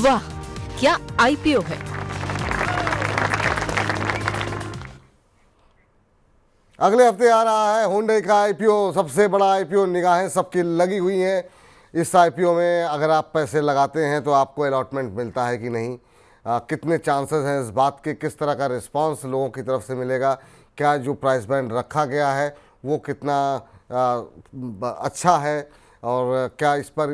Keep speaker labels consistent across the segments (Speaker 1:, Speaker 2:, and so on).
Speaker 1: वाह, क्या आईपीओ है।
Speaker 2: अगले हफ्ते आ रहा है हुंडई का आईपीओ, सबसे बड़ा आईपीओ। निगाहें सबकी लगी हुई हैं इस आईपीओ में। अगर आप पैसे लगाते हैं तो आपको अलॉटमेंट मिलता है कि नहीं, कितने चांसेस हैं इस बात के, किस तरह का रिस्पांस लोगों की तरफ से मिलेगा, क्या जो प्राइस बैंड रखा गया है वो कितना अच्छा है, और क्या इस पर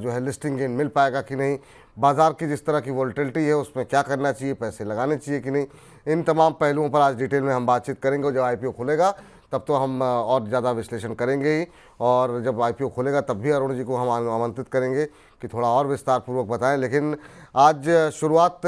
Speaker 2: जो है लिस्टिंग गेन मिल पाएगा कि नहीं, बाज़ार की जिस तरह की वोलेटिलिटी है उसमें क्या करना चाहिए, पैसे लगाने चाहिए कि नहीं, इन तमाम पहलुओं पर आज डिटेल में हम बातचीत करेंगे। और जब आईपीओ खुलेगा तब तो हम और ज़्यादा विश्लेषण करेंगे ही, और जब आईपीओ खुलेगा तब भी अरुण जी को हम आमंत्रित करेंगे कि थोड़ा और विस्तार पूर्वक बताएं। लेकिन आज शुरुआत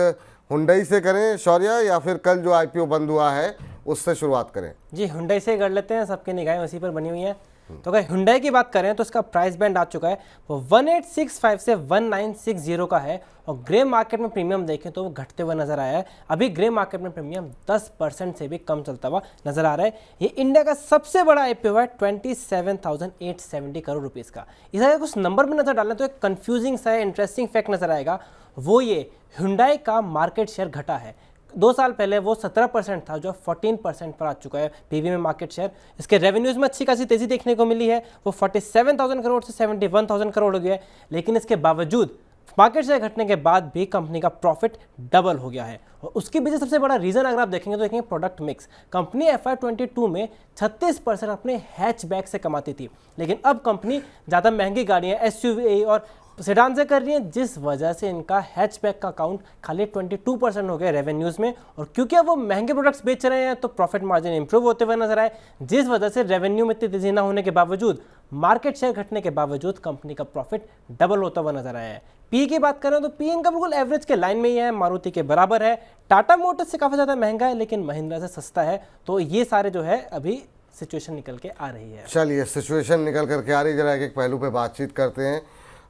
Speaker 2: हुंडई से करें शौर्य, या फिर कल जो आईपीओ बंद हुआ है उससे शुरुआत करें?
Speaker 3: जी हुंडई से कर लेते हैं, सबकी निगाहें उसी पर बनी हुई हैं। तो अगर हुंडई की बात करें तो इसका प्राइस बैंड आ चुका है वो 1865 से 1960 का है, और ग्रे मार्केट में प्रीमियम देखें तो वो घटते हुए नजर आया है। अभी ग्रे मार्केट में प्रीमियम 10% से भी कम चलता हुआ नजर आ रहा है। ये इंडिया का सबसे बड़ा आईपीओ है 27,870 करोड़ रुपीस का। इस अगर कुछ नंबर में नजर डालें तो एक कंफ्यूजिंग सा इंटरेस्टिंग फैक्ट नजर आएगा, वो ये हुंडई का मार्केट शेयर घटा है। 2 साल पहले वो 17% था, जो 14% पर आ चुका है पीवी में मार्केट शेयर। इसके रेवेन्यूज में अच्छी खासी तेजी देखने को मिली है, वो 47,000 करोड़ से 71,000 करोड़ हो गया है। लेकिन इसके बावजूद मार्केट शेयर घटने के बाद भी कंपनी का प्रॉफिट डबल हो गया है, और उसके पीछे सबसे बड़ा रीजन अगर आप देखेंगे तो देखेंगे प्रोडक्ट मिक्स। कंपनी FY22 में 36% अपने हैचबैक से कमाती थी, लेकिन अब कंपनी ज़्यादा महंगी गाड़ियाँ SUV और सेडान से कर रही है, जिस वजह से इनका हैचबैक का काउंट खाली 22% हो गया रेवेन्यूज में। और क्योंकि अब वो महंगे प्रोडक्ट्स बेच रहे हैं तो प्रॉफिट मार्जिन इंप्रूव होते हुए नजर आए, जिस वजह से रेवेन्यू में इतनी तेजी ना होने के बावजूद, मार्केट शेयर घटने के बावजूद कंपनी का प्रॉफिट डबल होता हुआ नजर आया है। पी की बात करें तो पी इनका बिल्कुल एवरेज के लाइन में ही है, मारुति के बराबर है, टाटा मोटर्स से काफ़ी ज़्यादा महंगा है, लेकिन महिंद्रा से सस्ता है। तो ये सारे जो है अभी सिचुएशन निकल के आ रही है।
Speaker 2: चलिए, सिचुएशन निकल करके आ रही, जरा एक पहलू पे बातचीत करते हैं।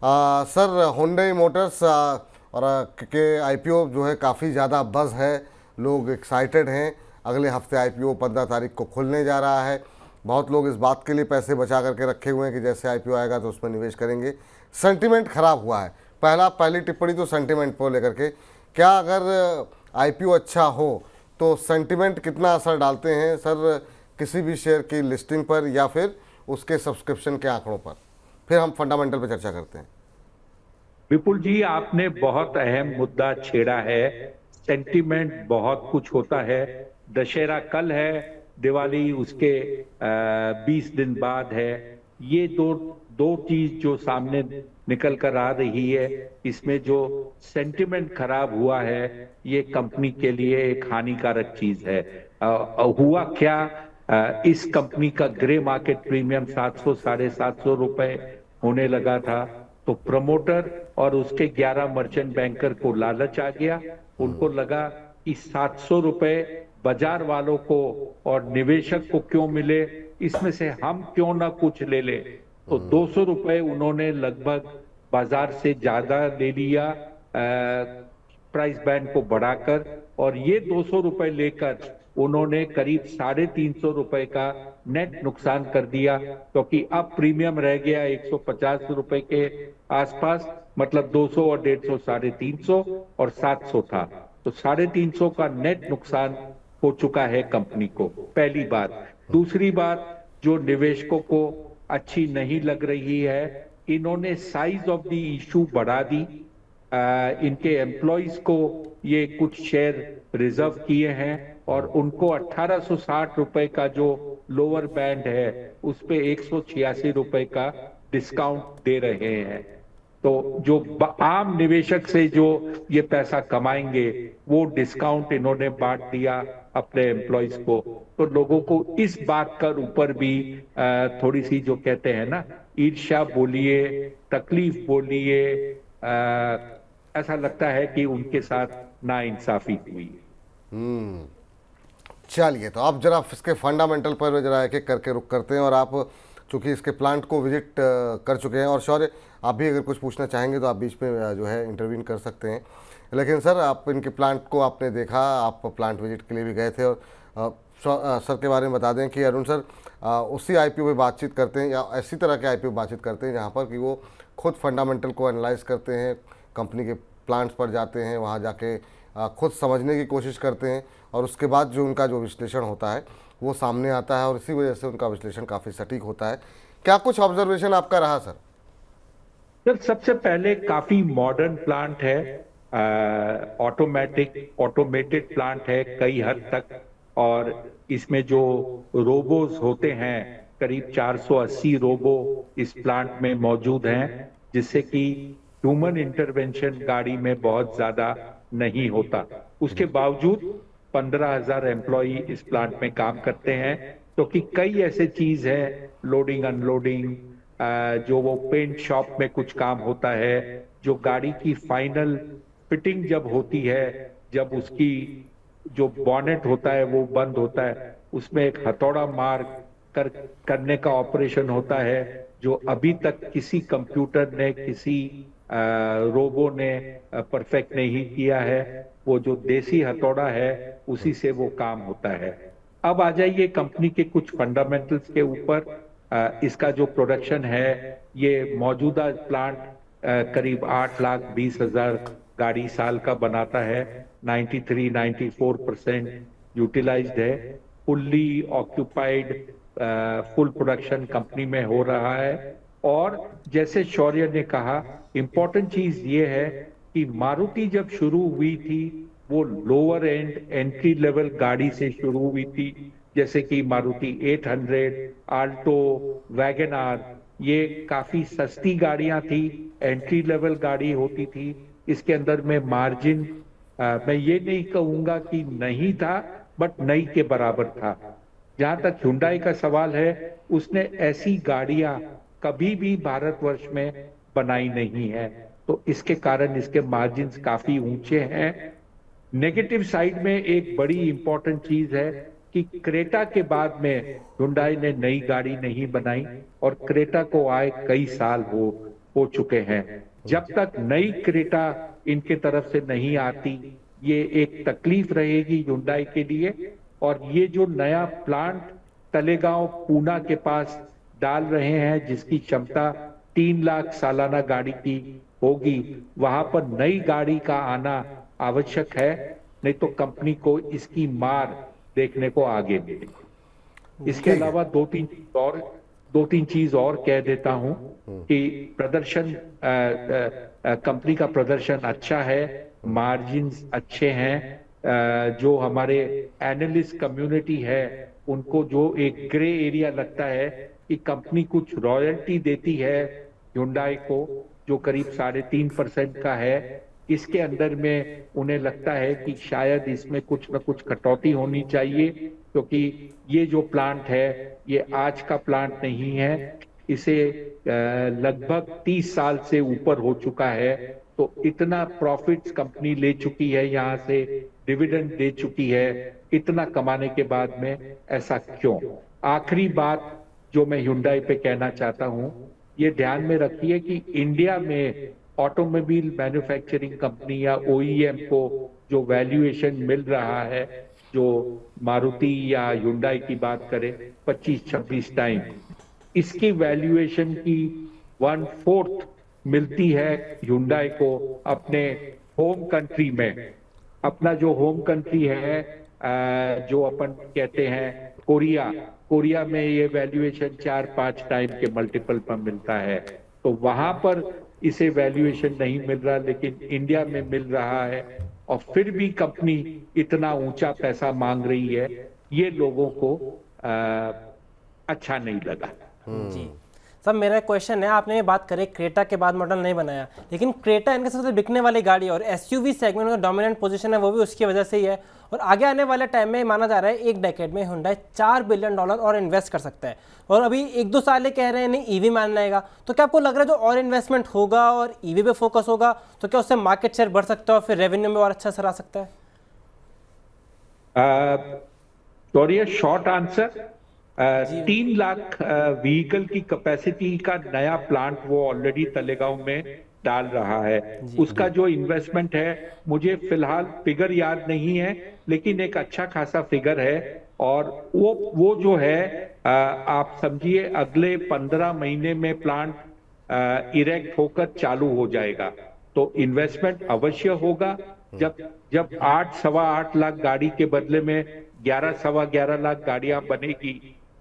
Speaker 2: सर, हुंडई मोटर्स और के आईपीओ जो है काफ़ी ज़्यादा बज़ है, लोग एक्साइटेड हैं। अगले हफ्ते आईपीओ 15 तारीख को खुलने जा रहा है। बहुत लोग इस बात के लिए पैसे बचा करके रखे हुए हैं कि जैसे आईपीओ आएगा तो उसमें निवेश करेंगे। सेंटिमेंट खराब हुआ है। पहली टिप्पणी तो सेंटिमेंट को लेकर के, क्या अगर आईपीओ अच्छा हो तो सेंटिमेंट कितना असर डालते हैं सर किसी भी शेयर की लिस्टिंग पर या फिर उसके सब्सक्रिप्शन के आंकड़ों पर? फिर हम फंडामेंटल पे चर्चा करते हैं।
Speaker 4: विपुल जी, आपने बहुत अहम मुद्दा छेड़ा है। सेंटिमेंट बहुत कुछ होता है। दशहरा कल है, दिवाली उसके 20 दिन बाद है। ये दो चीज जो सामने निकल कर आ रही है, इसमें जो सेंटिमेंट खराब हुआ है ये कंपनी के लिए एक हानिकारक चीज है। हुआ क्या, इस कंपनी का ग्रे मार्केट प्रीमियम 700 750 रुपए होने लगा था, तो प्रमोटर और उसके 11 मर्चेंट बैंकर को लालच आ गया। उनको लगा कि 700 रुपए बाजार वालों को और निवेशक को क्यों मिले, इसमें से हम क्यों ना कुछ ले ले। तो 200 रुपए उन्होंने लगभग बाजार से ज्यादा ले लिया प्राइस बैंड को बढ़ाकर, और ये 200 रुपए लेकर उन्होंने करीब 350 रुपए का नेट नुकसान कर दिया, क्योंकि अब प्रीमियम रह गया 150 रुपए के आसपास, मतलब 200 और 150 350 और 700 था, तो 350 का नेट नुकसान हो चुका है कंपनी को। पहली बात। दूसरी बात जो निवेशकों को अच्छी नहीं लग रही है, इन्होंने साइज ऑफ द इशू बढ़ा दी। इनके एम्प्लॉइज को ये कुछ शेयर रिजर्व किए हैं और उनको 1860 रुपए का जो लोअर बैंड है उस पे 186 रुपए का डिस्काउंट दे रहे हैं। तो जो आम निवेशक से जो ये पैसा कमाएंगे वो डिस्काउंट इन्होंने बांट दिया अपने एम्प्लॉइज को। तो लोगों को इस बात का ऊपर भी थोड़ी सी जो कहते हैं ना, ईर्ष्या बोलिए, तकलीफ बोलिए, ऐसा लगता है कि उनके साथ नाइंसाफी हुई।
Speaker 2: चलिए, तो आप जरा इसके फंडामेंटल पर जरा एक एक करके रुक करते हैं, और आप चूँकि इसके प्लांट को विजिट कर चुके हैं, और शौर्य आप भी अगर कुछ पूछना चाहेंगे तो आप बीच में जो है इंटरवीन कर सकते हैं। लेकिन सर, आप इनके प्लांट को आपने देखा, आप प्लांट विजिट के लिए भी गए थे, और सर के बारे में बता दें कि अरुण सर उसी आईपीओ पे बातचीत करते हैं, या ऐसी तरह के आईपीओ बातचीत करते हैं जहाँ पर कि वो खुद फंडामेंटल को एनालाइज करते हैं, कंपनी के प्लांट्स पर जाते हैं, वहाँ जाके खुद समझने की कोशिश करते हैं और उसके बाद जो उनका जो विश्लेषण होता है वो सामने आता है और इसी वजह से उनका विश्लेषण काफ़ी सटीक होता है। क्या कुछ ऑब्जर्वेशन आपका रहा सर?
Speaker 4: सर सबसे पहले काफी मॉडर्न प्लांट है, ऑटोमेटेड प्लांट है कई हद तक, और इसमें जो रोबोज होते हैं करीब 480 रोबो इस प्लांट में मौजूद हैं, जिससे कि ह्यूमन इंटरवेंशन गाड़ी में बहुत ज्यादा नहीं होता। उसके बावजूद 15,000 एम्प्लॉई इस प्लांट में काम करते हैं, क्योंकि कई ऐसे चीज है, लोडिंग अनलोडिंग, जो वो पेंट शॉप में कुछ काम होता है, जो गाड़ी की फाइनल फिटिंग जब होती है, जब उसकी जो बॉनेट होता है वो बंद होता है, उसमें एक हथौड़ा मार करने का ऑपरेशन होता है, जो अभी तक किसी कंप्यूटर ने, किसी रोबो ने परफेक्ट नहीं किया है। वो जो देसी हथौड़ा है उसी से वो काम होता है। अब आ जाइए कंपनी के कुछ फंडामेंटल्स के ऊपर। इसका जो प्रोडक्शन है, ये मौजूदा प्लांट करीब 8,20,000 गाड़ी साल का बनाता है, 93-94% यूटिलाइज्ड है, fully occupied, full production company में हो रहा है। और जैसे शौर्य ने कहा, इंपॉर्टेंट चीज ये है कि मारुति जब शुरू हुई थी वो लोअर एंड एंट्री लेवल गाड़ी से शुरू हुई थी, जैसे कि मारुति 800, आल्टो, वैगन आर, ये काफी सस्ती गाड़ियां थी, एंट्री लेवल गाड़ी होती थी। इसके अंदर में मार्जिन मैं ये नहीं कहूंगा कि नहीं था, बट नहीं के बराबर था। जहां तक हुंडई का सवाल है, उसने ऐसी गाड़ियां कभी भी भारतवर्ष में बनाई नहीं है, तो इसके कारण इसके मार्जिन्स काफी ऊंचे हैं। नेगेटिव साइड में एक बड़ी इंपॉर्टेंट चीज है कि क्रेटा के बाद में हुंडई ने नई गाड़ी नहीं बनाई, और क्रेटा को आए कई साल हो चुके हैं। जब तक नई क्रेटा इनके तरफ से नहीं आती, ये एक तकलीफ रहेगी हुंडई के लिए। और ये जो नया प्लांट तलेगांव पूना के पास डाल रहे हैं, जिसकी क्षमता 3 लाख सालाना गाड़ी की होगी, वहां पर नई गाड़ी का आना आवश्यक है, नहीं तो कंपनी को इसकी मार देखने को आगे मिलेगी। इसके अलावा दो तीन चीज और कह देता हूं कि प्रदर्शन, कंपनी का प्रदर्शन अच्छा है, मार्जिन्स अच्छे हैं। जो हमारे एनालिस्ट कम्युनिटी है, उनको जो एक ग्रे एरिया लगता है कि कंपनी कुछ रॉयल्टी देती है हुंडई को, जो करीब 3.5% का है, इसके अंदर में उन्हें लगता है कि शायद इसमें कुछ न कुछ कटौती होनी चाहिए, क्योंकि ये जो प्लांट है ये आज का प्लांट नहीं है, इसे लगभग 30 साल से ऊपर हो चुका है। तो इतना प्रॉफिट्स कंपनी ले चुकी है, यहाँ से डिविडेंड दे चुकी है, इतना कमाने के बाद में ऐसा क्यों? आखिरी बात जो मैं हुंडई पे कहना चाहता हूं, ये ध्यान में रखिए कि इंडिया में ऑटोमोबाइल मैन्युफैक्चरिंग कंपनी या ओईएम को जो वैल्यूएशन मिल रहा है, जो मारुति या हुंडई की बात करें 25-26 टाइम, इसकी वैल्यूएशन की 1/4 मिलती है हुंडई को अपने होम कंट्री में। अपना जो होम कंट्री है, जो अपन कहते हैं कोरिया में ये वैल्यूएशन 4-5 टाइम के मल्टीपल पर मिलता है। तो वहां पर इसे वैल्यूएशन नहीं मिल रहा, लेकिन इंडिया में मिल रहा है, और फिर भी कंपनी इतना ऊंचा पैसा मांग रही है, ये लोगों को अच्छा नहीं लगा।
Speaker 3: जी सब, मेरा क्वेश्चन है, आपने ये बात करी क्रेटा के बाद मॉडल नहीं बनाया, लेकिन क्रेटा इनके सबसे बिकने वाली गाड़ी और एसयूवी सेगमेंट में डोमिनेंट पोजीशन है, वो भी उसकी वजह से ही है। और आगे आने वाले टाइम में माना जा रहा है 1 डेकेड में हुंडई $4 बिलियन और इन्वेस्ट कर सकता है, और अभी 1-2 साल कह रहे हैं नहीं ईवी में आना आएगा। तो क्या आपको लग रहा है जो और इन्वेस्टमेंट होगा और ईवी पे फोकस होगा, तो क्या उससे मार्केट शेयर बढ़ सकता है और फिर रेवेन्यू में और अच्छा असर आ सकता है?
Speaker 4: शॉर्ट आंसर, 3 लाख व्हीकल की कैपेसिटी का नया प्लांट वो ऑलरेडी तलेगांव में डाल रहा है। उसका जो इन्वेस्टमेंट है, मुझे फिलहाल फिगर याद नहीं है, लेकिन एक अच्छा खासा फिगर है। और वो जो है, आप समझिए अगले 15 महीने में प्लांट इरेक्ट होकर चालू हो जाएगा। तो इन्वेस्टमेंट अवश्य होगा। जब 8-8.25 लाख गाड़ी के बदले में 11-11.25 लाख गाड़ियां बनेगी,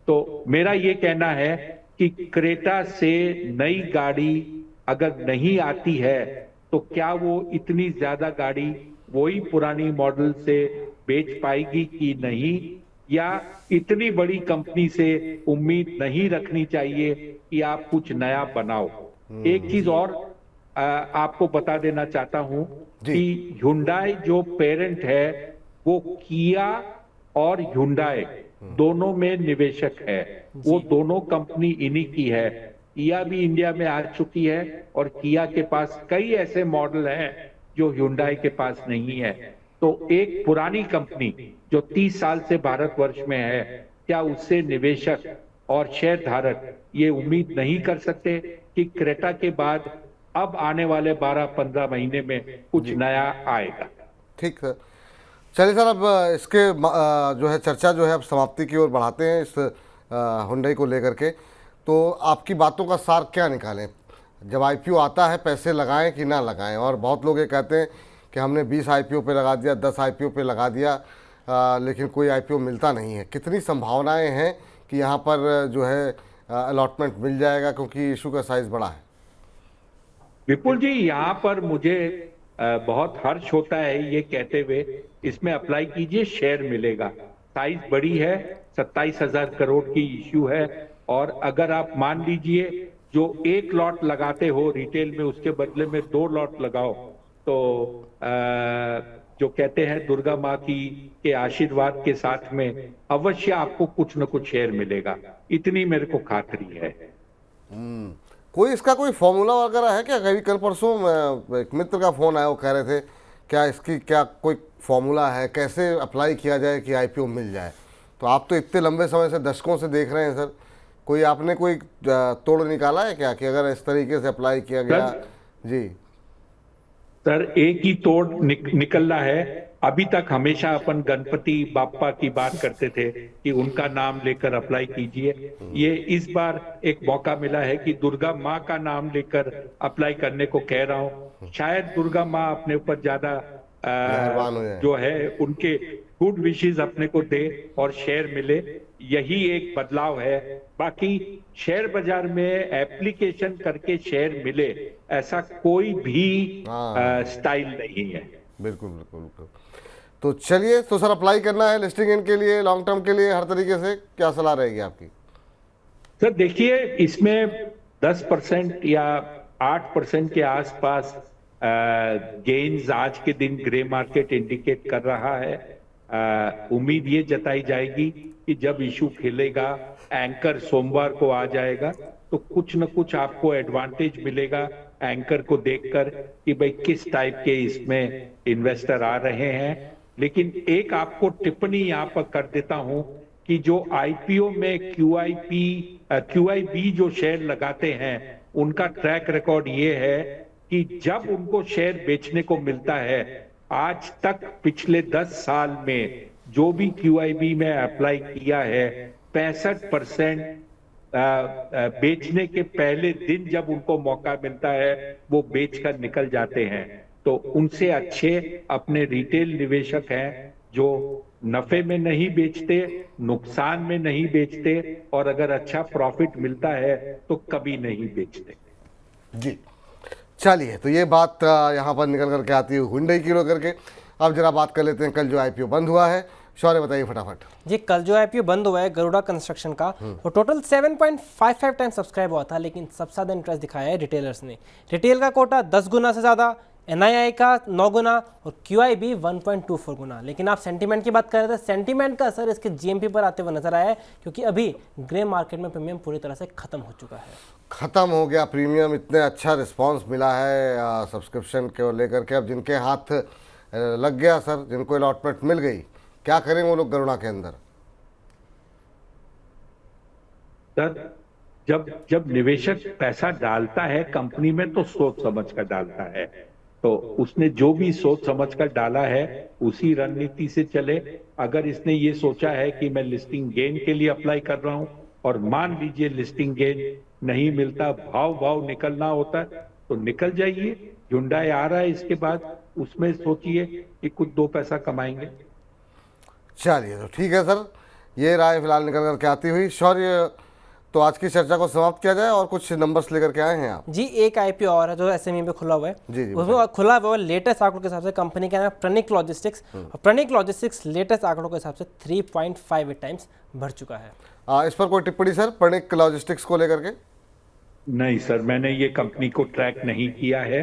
Speaker 4: तो मेरा ये कहना है कि क्रेटा से नई गाड़ी अगर नहीं आती है तो क्या वो इतनी ज्यादा गाड़ी वही पुरानी मॉडल से बेच पाएगी कि नहीं, या इतनी बड़ी कंपनी से उम्मीद नहीं रखनी चाहिए कि आप कुछ नया बनाओ। एक चीज और आपको बता देना चाहता हूं कि Hyundai जो पेरेंट है वो किया और Hyundai दोनों में निवेशक है। वो दोनों कंपनी इन्हीं की है। किया भी इंडिया में आ चुकी है और किया के पास कई ऐसे मॉडल हैं जो Hyundai के पास नहीं है। तो एक पुरानी कंपनी जो 30 साल से भारतवर्ष में है, क्या उससे निवेशक और शेयर धारक ये उम्मीद नहीं कर सकते कि क्रेटा के बाद अब आने वाले 12-15 महीने में कुछ नया आएगा?
Speaker 2: ठीक सर, चलिए सर, अब इसके जो है चर्चा जो है अब समाप्ति की ओर बढ़ाते हैं इस Hyundai को लेकर के। तो आपकी बातों का सार क्या निकालें? जब IPO आता है पैसे लगाएं कि ना लगाएं? और बहुत लोग ये कहते हैं कि हमने 20 IPO पे लगा दिया, 10 IPO पे लगा दिया, लेकिन कोई IPO मिलता नहीं है। कितनी संभावनाएं हैं कि यहाँ पर जो है अलॉटमेंट मिल जाएगा, क्योंकि इशू का साइज बड़ा है?
Speaker 4: विपुल जी, यहाँ पर मुझे बहुत हर्ष होता है ये कहते हुए, इसमें अप्लाई कीजिए, शेयर मिलेगा। साइज बड़ी है, 27,000 करोड़ की इश्यू है, और अगर आप मान लीजिए जो एक लॉट लगाते हो रिटेल में उसके बदले में 2 लॉट लगाओ, तो जो कहते हैं दुर्गा माँ की के आशीर्वाद के साथ में अवश्य आपको कुछ न कुछ शेयर मिलेगा, इतनी मेरे को खातरी है।
Speaker 2: कोई इसका कोई फॉर्मूला वगैरह है क्या? कभी कल परसों एक मित्र का फ़ोन आया, वो कह रहे थे क्या इसकी क्या कोई फॉर्मूला है, कैसे अप्लाई किया जाए कि IPO मिल जाए? तो आप तो इतने लंबे समय से, दशकों से देख रहे हैं सर, कोई आपने कोई तोड़ निकाला है क्या कि अगर इस तरीके से अप्लाई किया गया? जी
Speaker 4: सर, एक ही तोड़ निकलना है। अभी तक हमेशा अपन गणपति बाप्पा की बात करते थे कि उनका नाम लेकर अप्लाई कीजिए। ये इस बार एक मौका मिला है कि दुर्गा माँ का नाम लेकर अप्लाई करने को कह रहा हूँ। शायद दुर्गा माँ अपने ऊपर ज्यादा जो है उनके गुड विशेस अपने को दे और शेयर मिले, यही एक बदलाव है। बाकी शेयर बाजार में एप्लीकेशन करके शेयर मिले ऐसा कोई भी स्टाइल नहीं है।
Speaker 2: बिल्कुल बिल्कुल बिल्कुल। तो चलिए, तो सर अप्लाई करना है लिस्टिंग इन के लिए, लॉन्ग टर्म के लिए, हर तरीके से क्या सलाह रहेगी आपकी?
Speaker 4: सर देखिए, इसमें 10% या 8% के आसपास गेन्स आज के दिन ग्रे मार्केट इंडिकेट कर रहा है। उम्मीद ये जताई जाएगी कि जब इशू खिलेगा, एंकर सोमवार को आ जाएगा, तो कुछ न कुछ आपको एडवांटेज मिलेगा एंकर को देखकर कि भाई किस टाइप के इसमें इन्वेस्टर आ रहे हैं। लेकिन एक आपको टिप्पणी यहाँ पर कर देता हूं कि जो IPO में QIB जो शेयर लगाते हैं उनका ट्रैक रिकॉर्ड ये है कि जब उनको शेयर बेचने को मिलता है, आज तक पिछले 10 साल में जो भी QIB में अप्लाई किया है 65% बेचने के पहले दिन जब उनको मौका मिलता है वो बेचकर निकल जाते हैं। तो उनसे अच्छे अपने रिटेल निवेशक हैं जो नफे में नहीं बेचते, नुकसान में नहीं बेचते, और अगर अच्छा प्रॉफिट मिलता है तो कभी नहीं बेचते।
Speaker 2: जी चलिए, तो ये बात यहाँ पर निकल करके आती है Hyundai की लेकर के। अब जरा बात कर लेते हैं कल जो IPO बंद हुआ है। शौर्य बताइए फटाफट।
Speaker 3: जी, कल जो IPO बंद हुआ है गरुड़ा कंस्ट्रक्शन का, वो टोटल 7.55 टाइम सब्सक्राइब हुआ था, लेकिन सबसे ज़्यादा इंटरेस्ट दिखाया है रिटेलर्स ने। रिटेल का कोटा 10 गुना से ज़्यादा, NII का 9 गुना और QIB 1.24 गुना। लेकिन आप सेंटीमेंट की बात कर रहे थे, सेंटीमेंट का असर इसके GMP पर आते हुए नजर आया है, क्योंकि अभी ग्रे मार्केट में प्रीमियम पूरी तरह से खत्म हो चुका है।
Speaker 2: ख़त्म हो गया प्रीमियम, इतने अच्छा रिस्पांस मिला है सब्सक्रिप्शन को लेकर के। अब जिनके हाथ लग गया सर, जिनको अलॉटमेंट मिल गई, क्या करेंगे वो लोग गरुड़ा के अंदर?
Speaker 4: सर, जब निवेशक पैसा डालता है कंपनी में तो सोच समझ कर डालता है, तो उसने जो भी सोच समझ कर डाला है उसी रणनीति से चले। अगर इसने ये सोचा है कि मैं लिस्टिंग गेन के लिए अप्लाई कर रहा हूं और मान लीजिए लिस्टिंग गेन नहीं मिलता, भाव निकलना होता है, तो निकल जाइए। Hyundai आ रहा है इसके बाद, उसमें सोचिए कि कुछ 2 पैसा कमाएंगे।
Speaker 2: चलिए तो ठीक है सर, ये राय फिलहाल निकल कर के आती हुई। शौर्य, तो आज की चर्चा को समाप्त किया जाए और कुछ नंबर्स लेकर के आए हैं आप।
Speaker 3: जी, एक आईपीओ और है जो एसएमई पे खुला हुआ है।
Speaker 2: जी जी,
Speaker 3: उसमें खुला हुआ है लेटेस्ट आंकड़ों के हिसाब से, कंपनी का नाम है प्रणिक लॉजिस्टिक्स, और प्रणिक लॉजिस्टिक्स लेटेस्ट आंकड़ों के हिसाब से 3.58 टाइम्स बढ़ चुका है।
Speaker 2: इस पर कोई टिप्पणी सर, प्रणिक लॉजिस्टिक्स को लेकर के?
Speaker 4: नहीं सर, मैंने ये कंपनी को ट्रैक नहीं किया है,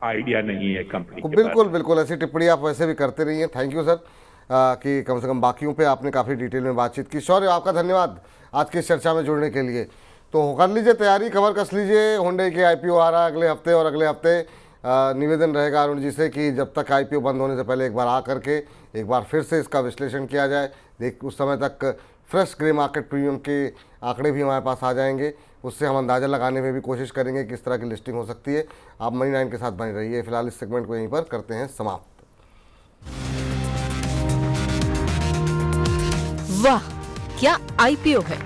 Speaker 4: आइडिया नहीं है कंपनी के
Speaker 2: बिल्कुल बिल्कुल, ऐसी टिप्पणी आप वैसे भी करते रही हैं। थैंक यू सर, कि कम से कम बाकियों पे आपने काफ़ी डिटेल में बातचीत की। शौर्य, आपका धन्यवाद आज की इस चर्चा में जुड़ने के लिए। तो कर लीजिए तैयारी, कवर कस लीजिए, हुंडई के आईपीओ आ रहा है अगले हफ्ते, और अगले हफ्ते निवेदन रहेगा अरुण जी से कि जब तक आईपीओ बंद होने से पहले एक बार आ करके एक बार फिर से इसका विश्लेषण किया जाए। उस समय तक फ्रेश ग्रे मार्केट प्रीमियम के आंकड़े भी हमारे पास आ जाएंगे, उससे हम अंदाज़ा लगाने में भी कोशिश करेंगे किस तरह की लिस्टिंग हो सकती है। आप मनी 9 के साथ बने रहिए। फिलहाल इस सेगमेंट को यहीं पर करते हैं समाप्त।
Speaker 1: वाह, क्या आईपीओ है।